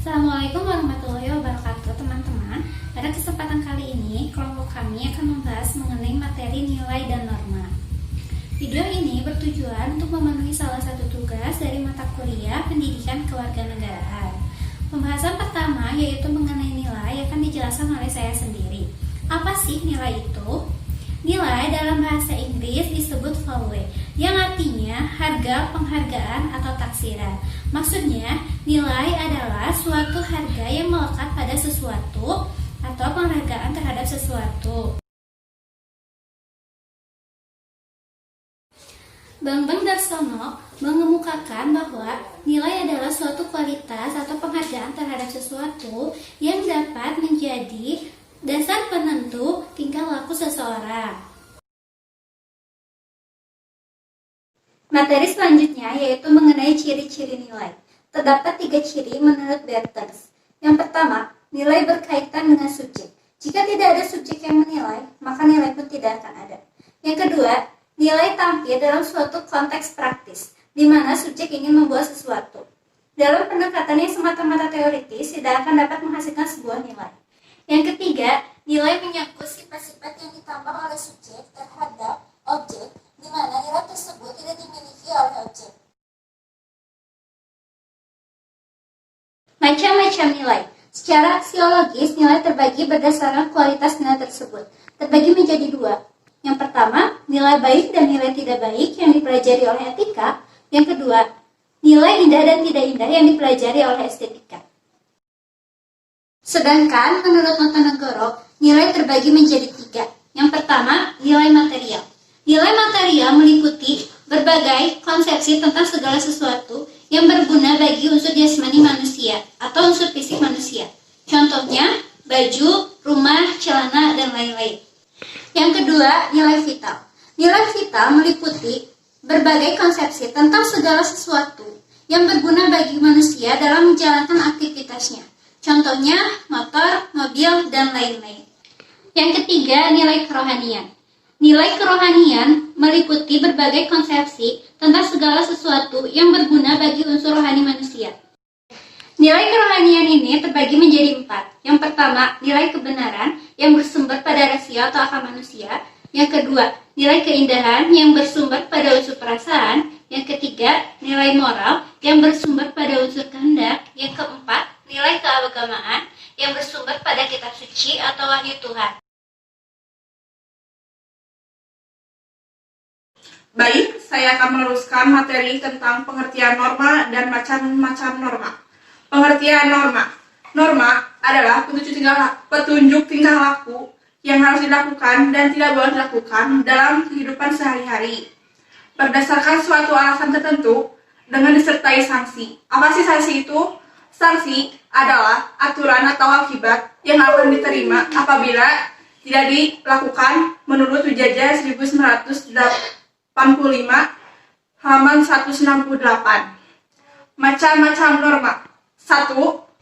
Assalamualaikum warahmatullahi wabarakatuh teman-teman. Pada kesempatan kali ini, kelompok kami akan membahas mengenai materi nilai dan norma. Video ini bertujuan untuk memenuhi salah satu tugas dari mata kuliah Pendidikan Kewarganegaraan. Pembahasan pertama yaitu mengenai nilai akan dijelaskan oleh saya sendiri. Apa sih nilai itu? Nilai dalam bahasa Inggris disebut value, yang artinya harga, penghargaan, atau taksiran. Maksudnya, nilai adalah suatu harga yang melekat pada sesuatu atau penghargaan terhadap sesuatu. Bambang Darsono mengemukakan bahwa nilai adalah suatu kualitas atau penghargaan terhadap sesuatu yang dapat menjadi dasar penentu tingkah laku seseorang. Materi selanjutnya yaitu mengenai ciri-ciri nilai. Terdapat 3 ciri menurut Bertens. Yang pertama, nilai berkaitan dengan subjek. Jika tidak ada subjek yang menilai, maka nilai pun tidak akan ada. Yang kedua, nilai tampil dalam suatu konteks praktis, di mana subjek ingin membuat sesuatu. Dalam pendekatan yang semata-mata teoritis, tidak akan dapat menghasilkan sebuah nilai. Yang ketiga, nilai menyangkut sifat-sifat yang ditambah oleh subjek terhadap objek, di mana nilai tersebut tidak dimiliki oleh objek. Macam-macam nilai. Secara aksiologis, nilai terbagi berdasarkan kualitas nilai tersebut. Terbagi menjadi 2. Yang pertama, nilai baik dan nilai tidak baik yang dipelajari oleh etika. Yang kedua, nilai indah dan tidak indah yang dipelajari oleh estetika. Sedangkan menurut Notonegoro, nilai terbagi menjadi 3. Yang pertama, nilai material. Nilai material meliputi berbagai konsepsi tentang segala sesuatu yang berguna bagi unsur jasmani manusia atau unsur fisik manusia. Contohnya, baju, rumah, celana, dan lain-lain. Yang kedua, nilai vital. Nilai vital meliputi berbagai konsepsi tentang segala sesuatu yang berguna bagi manusia dalam menjalankan aktivitasnya. Contohnya, motor, mobil, dan lain-lain. Yang ketiga, nilai kerohanian. Nilai kerohanian meliputi berbagai konsepsi tentang segala sesuatu yang berguna bagi unsur rohani manusia. Nilai kerohanian ini terbagi menjadi 4. Yang pertama, nilai kebenaran yang bersumber pada rasio atau akal manusia. Yang kedua, nilai keindahan yang bersumber pada unsur perasaan. Yang ketiga, nilai moral yang bersumber pada unsur kehendak. Yang keempat, nilai keagamaan yang bersumber pada kitab suci atau wahyu Tuhan. Baik, saya akan meneruskan materi tentang pengertian norma dan macam-macam norma. Pengertian norma. Norma adalah petunjuk tingkah laku yang harus dilakukan dan tidak boleh dilakukan dalam kehidupan sehari-hari, berdasarkan suatu alasan tertentu dengan disertai sanksi. Apa sih sanksi itu? Sanksi adalah aturan atau akibat yang akan diterima apabila tidak dilakukan menurut Wijaya 1985 halaman 168. Macam-macam norma. 1.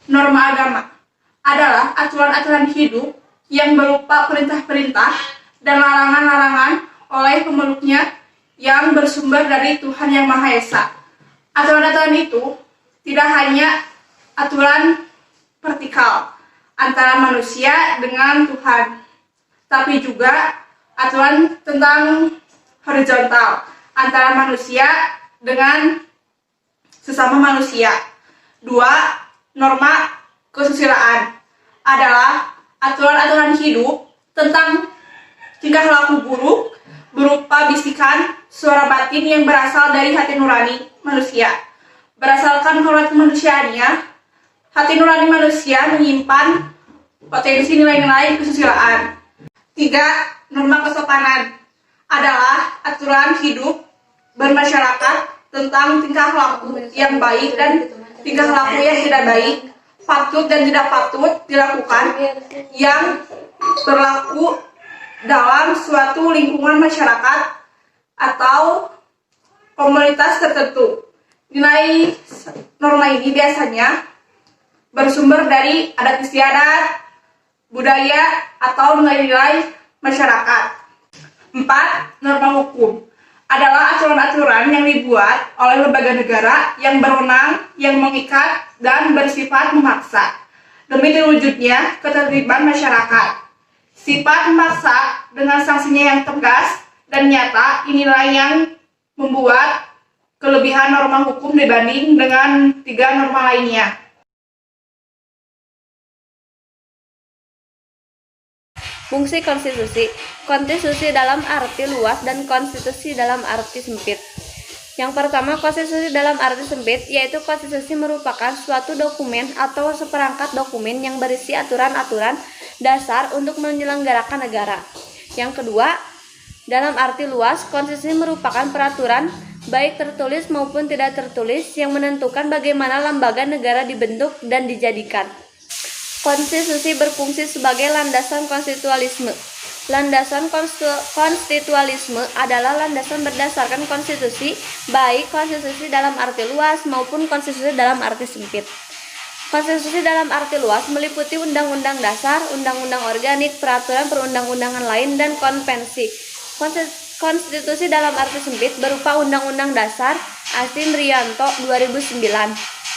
Norma agama adalah aturan-aturan hidup yang berupa perintah-perintah dan larangan-larangan oleh pemeluknya yang bersumber dari Tuhan Yang Maha Esa. Aturan-aturan itu tidak hanya aturan vertikal antara manusia dengan Tuhan, tapi juga aturan tentang horizontal antara manusia dengan sesama manusia. 2. Norma kesusilaan adalah aturan-aturan hidup tentang tingkah laku buruk berupa bisikan suara batin yang berasal dari hati nurani manusia. Berdasarkan kodrat kemanusiaannya, hati nurani manusia menyimpan potensi nilai-nilai kesusilaan. 3. Norma kesopanan adalah aturan hidup bermasyarakat tentang tingkah laku yang baik dan tingkah laku yang tidak baik, patut dan tidak patut dilakukan, yang berlaku dalam suatu lingkungan masyarakat atau komunitas tertentu. Nilai norma ini biasanya bersumber dari adat istiadat, budaya, atau nilai-nilai masyarakat. 4. Norma hukum adalah aturan-aturan yang dibuat oleh lembaga negara yang berwenang, yang mengikat, dan bersifat memaksa demi terwujudnya ketertiban masyarakat. Sifat memaksa dengan sanksinya yang tegas dan nyata inilah yang membuat kelebihan norma hukum dibanding dengan 3 norma lainnya. Fungsi konstitusi. Konstitusi dalam arti luas dan konstitusi dalam arti sempit. Yang pertama, konstitusi dalam arti sempit, yaitu konstitusi merupakan suatu dokumen atau seperangkat dokumen yang berisi aturan-aturan dasar untuk menyelenggarakan negara. Yang kedua, dalam arti luas, konstitusi merupakan peraturan baik tertulis maupun tidak tertulis yang menentukan bagaimana lembaga negara dibentuk dan dijadikan. Konstitusi berfungsi sebagai landasan konstitualisme. Landasan konstitualisme adalah landasan berdasarkan konstitusi, baik konstitusi dalam arti luas maupun konstitusi dalam arti sempit. Konstitusi dalam arti luas meliputi undang-undang dasar, undang-undang organik, peraturan perundang-undangan lain, dan konvensi. Konstitusi dalam arti sempit berupa Undang-Undang Dasar Asim Rianto 2009.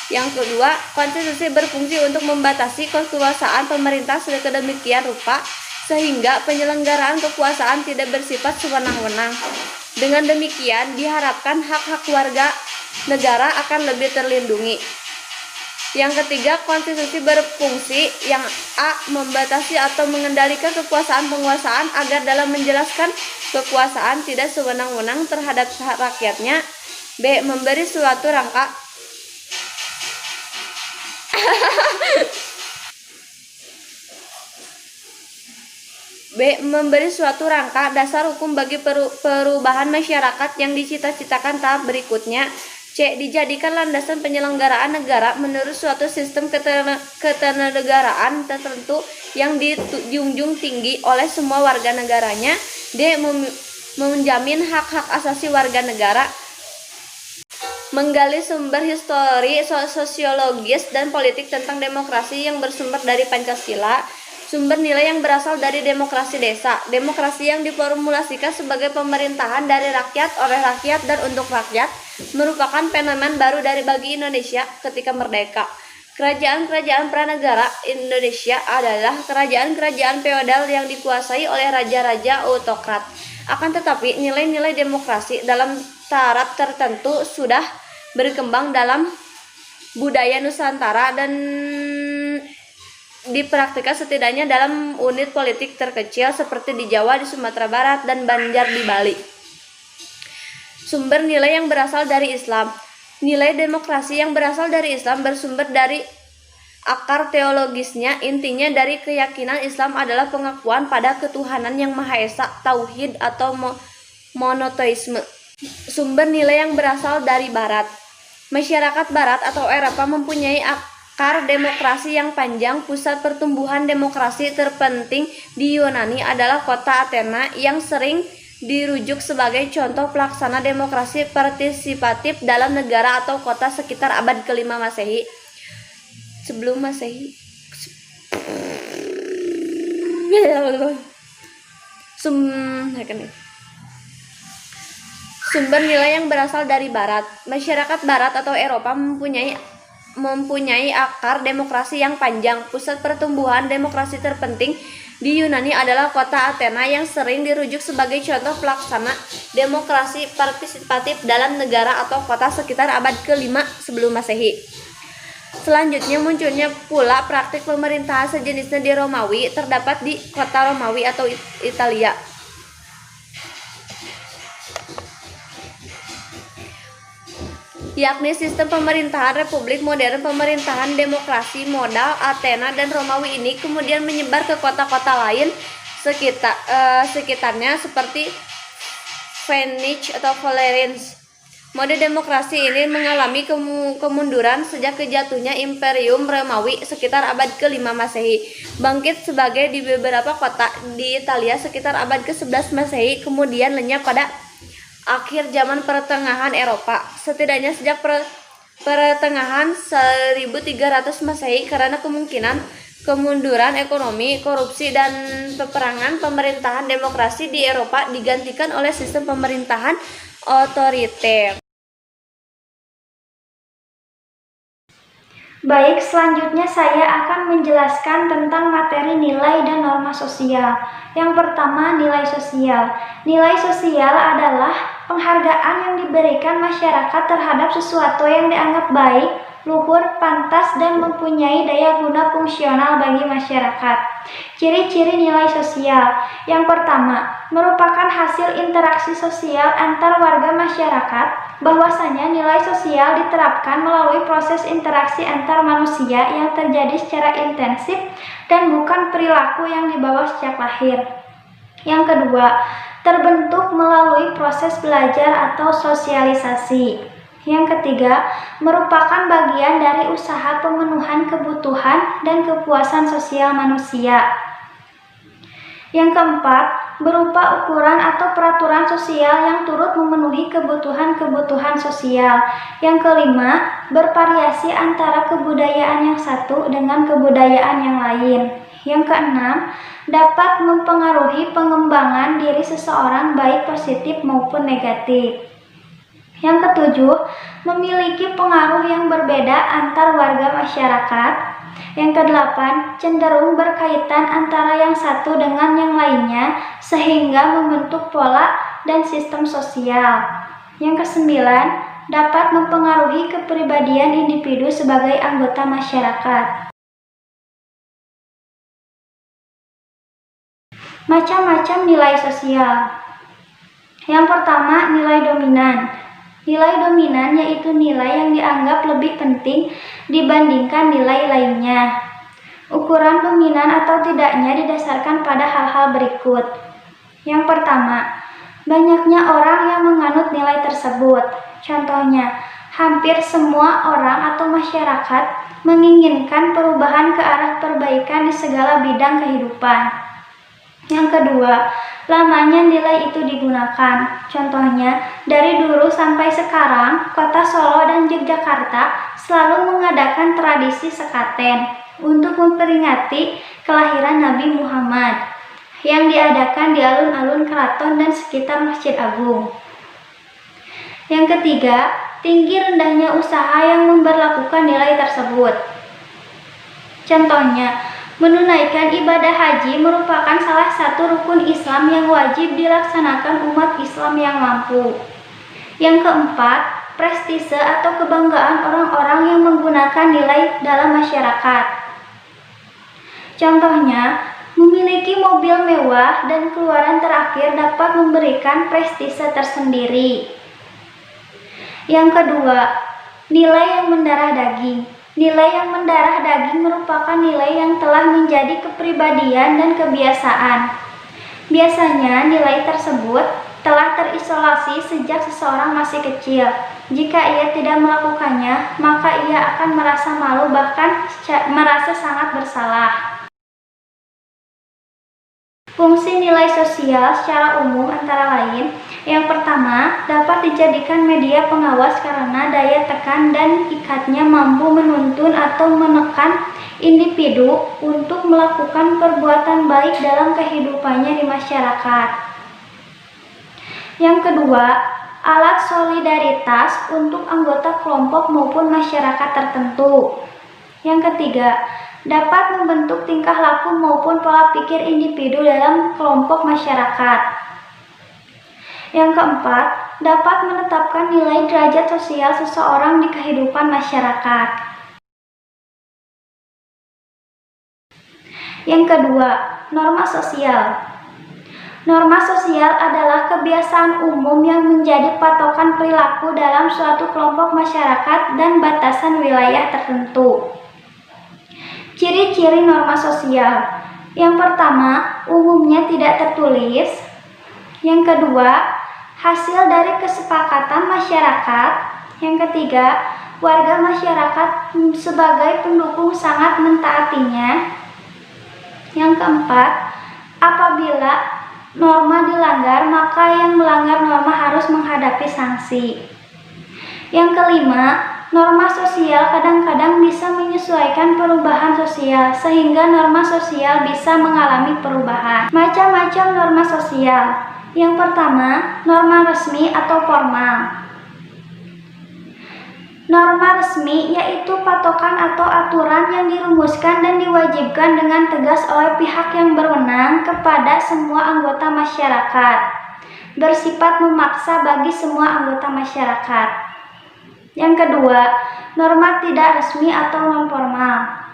Yang kedua, konstitusi berfungsi untuk membatasi kekuasaan pemerintah sedemikian rupa sehingga penyelenggaraan kekuasaan tidak bersifat sewenang-wenang. Dengan demikian, diharapkan hak-hak warga negara akan lebih terlindungi. Yang ketiga, konstitusi berfungsi yang A. membatasi atau mengendalikan kekuasaan penguasaan agar dalam menjelaskan kekuasaan tidak sewenang-wenang terhadap rakyatnya. B. memberi suatu rangka dasar hukum bagi perubahan masyarakat yang dicita-citakan tahap berikutnya. C. dijadikan landasan penyelenggaraan negara menurut suatu sistem ketenegaraan tertentu yang dijunjung tinggi oleh semua warga negaranya. D. menjamin hak-hak asasi warga negara. Menggali sumber histori, sosiologis, dan politik tentang demokrasi yang bersumber dari Pancasila. Sumber nilai yang berasal dari demokrasi desa. Demokrasi yang diformulasikan sebagai pemerintahan dari rakyat, oleh rakyat, dan untuk rakyat merupakan fenomen baru bagi Indonesia ketika merdeka. Kerajaan-kerajaan pranegara Indonesia adalah kerajaan-kerajaan feodal yang dikuasai oleh raja-raja autokrat. Akan tetapi, nilai-nilai demokrasi dalam taraf tertentu sudah berkembang dalam budaya Nusantara dan dipraktikkan setidaknya dalam unit politik terkecil seperti di Jawa, di Sumatera Barat, dan Banjar di Bali. Sumber nilai yang berasal dari Islam. Nilai demokrasi yang berasal dari Islam bersumber dari akar teologisnya, intinya dari keyakinan Islam adalah pengakuan pada ketuhanan yang Maha Esa, tauhid atau monoteisme. Sumber nilai yang berasal dari Barat. Masyarakat Barat atau Eropa mempunyai akar demokrasi yang panjang. Pusat pertumbuhan demokrasi terpenting di Yunani adalah kota Athena yang sering dirujuk sebagai contoh pelaksana demokrasi partisipatif dalam negara atau kota sekitar abad ke-5 Masehi. Sebelum Masehi. Sumber nilai yang berasal dari Barat. Masyarakat Barat atau Eropa mempunyai akar demokrasi yang panjang. Pusat pertumbuhan demokrasi terpenting di Yunani adalah kota Athena yang sering dirujuk sebagai contoh pelaksana demokrasi partisipatif dalam negara atau kota sekitar abad ke-5 sebelum Masehi. Selanjutnya munculnya pula praktik pemerintahan sejenisnya di Romawi, terdapat di kota Romawi atau Italia. Yakni sistem pemerintahan republik modern. Pemerintahan demokrasi modal Athena dan Romawi ini kemudian menyebar ke kota-kota lain sekitarnya seperti Venice atau Florence. Mode demokrasi ini mengalami kemunduran sejak kejatuhnya Imperium Romawi sekitar abad ke-5 Masehi. Bangkit sebagai di beberapa kota di Italia sekitar abad ke-11 Masehi, kemudian lenyap pada akhir zaman pertengahan Eropa, setidaknya sejak pertengahan 1300 Masehi karena kemungkinan kemunduran ekonomi, korupsi, dan peperangan. Pemerintahan demokrasi di Eropa digantikan oleh sistem pemerintahan otoriter. Baik, selanjutnya saya akan menjelaskan tentang materi nilai dan norma sosial. Yang pertama, nilai sosial. Nilai sosial adalah penghargaan yang diberikan masyarakat terhadap sesuatu yang dianggap baik, luhur, pantas, dan mempunyai daya guna fungsional bagi masyarakat. Ciri-ciri nilai sosial. Yang pertama, merupakan hasil interaksi sosial antar warga masyarakat. Bahwasanya nilai sosial diterapkan melalui proses interaksi antar manusia yang terjadi secara intensif dan bukan perilaku yang dibawa sejak lahir. Yang kedua, terbentuk melalui proses belajar atau sosialisasi. Yang ketiga, merupakan bagian dari usaha pemenuhan kebutuhan dan kepuasan sosial manusia. Yang keempat, berupa ukuran atau peraturan sosial yang turut memenuhi kebutuhan-kebutuhan sosial. Yang kelima, bervariasi antara kebudayaan yang satu dengan kebudayaan yang lain. Yang keenam, dapat mempengaruhi pengembangan diri seseorang baik positif maupun negatif. Yang ketujuh, memiliki pengaruh yang berbeda antar warga masyarakat. Yang kedelapan, cenderung berkaitan antara yang satu dengan yang lainnya sehingga membentuk pola dan sistem sosial. Yang kesembilan, dapat mempengaruhi kepribadian individu sebagai anggota masyarakat. Macam-macam nilai sosial. Yang pertama, nilai dominan. Nilai dominan yaitu nilai yang dianggap lebih penting dibandingkan nilai lainnya. Ukuran dominan atau tidaknya didasarkan pada hal-hal berikut. Yang pertama, banyaknya orang yang menganut nilai tersebut. Contohnya, hampir semua orang atau masyarakat menginginkan perubahan ke arah perbaikan di segala bidang kehidupan. Yang kedua, lamanya nilai itu digunakan. Contohnya, dari dulu sampai sekarang, Kota Solo dan Yogyakarta selalu mengadakan tradisi sekaten untuk memperingati kelahiran Nabi Muhammad yang diadakan di alun-alun keraton dan sekitar Masjid Agung. Yang ketiga, tinggi rendahnya usaha yang memberlakukan nilai tersebut. Contohnya, menunaikan ibadah haji merupakan salah satu rukun Islam yang wajib dilaksanakan umat Islam yang mampu. Yang keempat, prestise atau kebanggaan orang-orang yang menggunakan nilai dalam masyarakat. Contohnya, memiliki mobil mewah dan keluaran terakhir dapat memberikan prestise tersendiri. Yang kedua, nilai yang mendarah daging. Nilai yang mendarah daging merupakan nilai yang telah menjadi kepribadian dan kebiasaan. Biasanya nilai tersebut telah terisolasi sejak seseorang masih kecil. Jika ia tidak melakukannya, maka ia akan merasa malu bahkan merasa sangat bersalah. Fungsi nilai sosial secara umum antara lain, yang pertama, dapat dijadikan media pengawas karena daya tekan dan ikatnya mampu menuntun atau menekan individu untuk melakukan perbuatan baik dalam kehidupannya di masyarakat. Yang kedua, alat solidaritas untuk anggota kelompok maupun masyarakat tertentu. Yang ketiga, dapat membentuk tingkah laku maupun pola pikir individu dalam kelompok masyarakat. Yang keempat, dapat menetapkan nilai derajat sosial seseorang di kehidupan masyarakat. Yang kedua, norma sosial. Norma sosial adalah kebiasaan umum yang menjadi patokan perilaku dalam suatu kelompok masyarakat dan batasan wilayah tertentu. Ciri-ciri norma sosial. Yang pertama, umumnya tidak tertulis. Yang kedua, hasil dari kesepakatan masyarakat. Yang ketiga, warga masyarakat sebagai pendukung sangat mentaatinya. Yang keempat, apabila norma dilanggar, maka yang melanggar norma harus menghadapi sanksi. Yang kelima, norma sosial kadang-kadang bisa menyesuaikan perubahan sosial, sehingga norma sosial bisa mengalami perubahan. Macam-macam norma sosial. Yang pertama, norma resmi atau formal. Norma resmi yaitu patokan atau aturan yang dirumuskan dan diwajibkan dengan tegas oleh pihak yang berwenang kepada semua anggota masyarakat, bersifat memaksa bagi semua anggota masyarakat. Yang kedua, norma tidak resmi atau non-formal.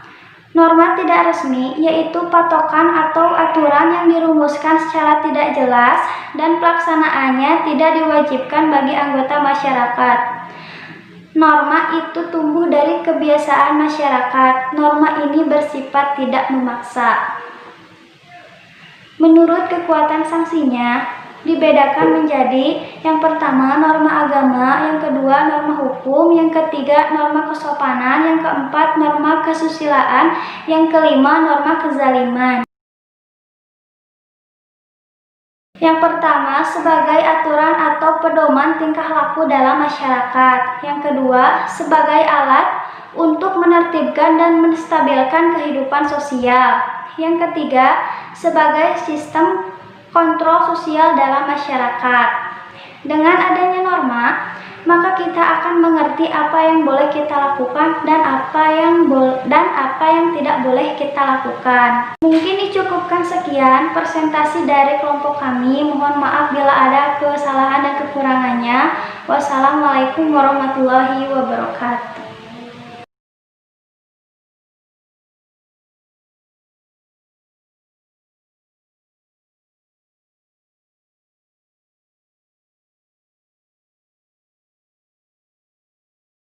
Norma tidak resmi yaitu patokan atau aturan yang dirumuskan secara tidak jelas dan pelaksanaannya tidak diwajibkan bagi anggota masyarakat. Norma itu tumbuh dari kebiasaan masyarakat. Norma ini bersifat tidak memaksa. Menurut kekuatan sanksinya, dibedakan menjadi yang pertama norma agama, yang kedua norma hukum, yang ketiga norma kesopanan, yang keempat norma kesusilaan, yang kelima norma kezaliman. Yang pertama, sebagai aturan atau pedoman tingkah laku dalam masyarakat. Yang kedua, sebagai alat untuk menertibkan dan menstabilkan kehidupan sosial. Yang ketiga, sebagai sistem kontrol sosial dalam masyarakat. Dengan adanya norma, maka kita akan mengerti apa yang boleh kita lakukan dan apa yang tidak boleh kita lakukan. Mungkin dicukupkan sekian presentasi dari kelompok kami. Mohon maaf bila ada kesalahan dan kekurangannya. Wassalamualaikum warahmatullahi wabarakatuh.